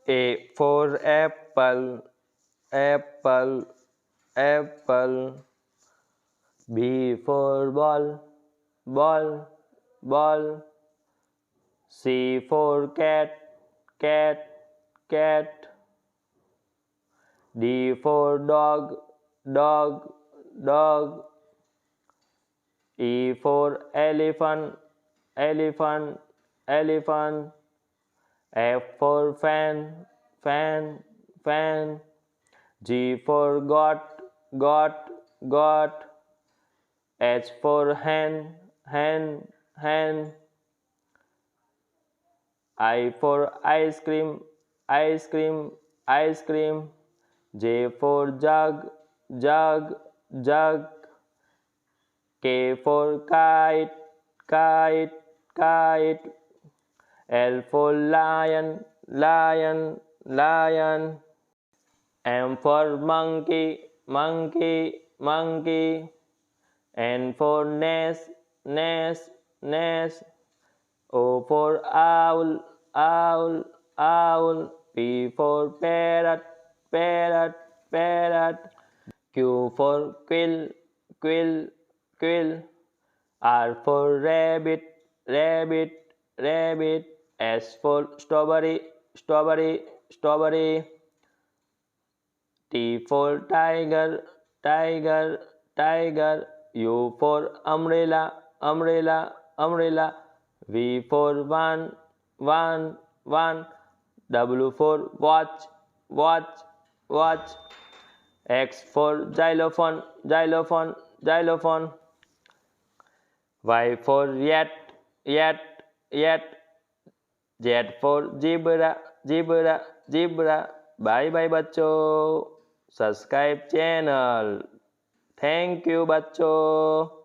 A for apple, apple, apple. B for ball, ball, ball. C for cat, cat, cat. D for dog, dog, dog. E for elephant, elephant, elephant. F for fan, fan, fan. G for got, got. H for hen, hen, hen. I for ice cream, ice cream, ice cream. J for jug, jug, jug. K for kite, kite, kite. L for lion, lion, lion. M for monkey, monkey, monkey. N for nest, nest, nest. O for owl, owl, owl. P for parrot, parrot, parrot. Q for quill, quill, quill. R for rabbit, rabbit, rabbit. S for strawberry, strawberry, strawberry. T for tiger, tiger, tiger. U for umbrella, umbrella, umbrella. V for one, one, one. W for watch, watch, watch. X for xylophone, xylophone, xylophone. Y for yet, yet, yet. Z for zebra, zebra, zebra. Bye bye बच्चों. Subscribe channel. Thank you बच्चों।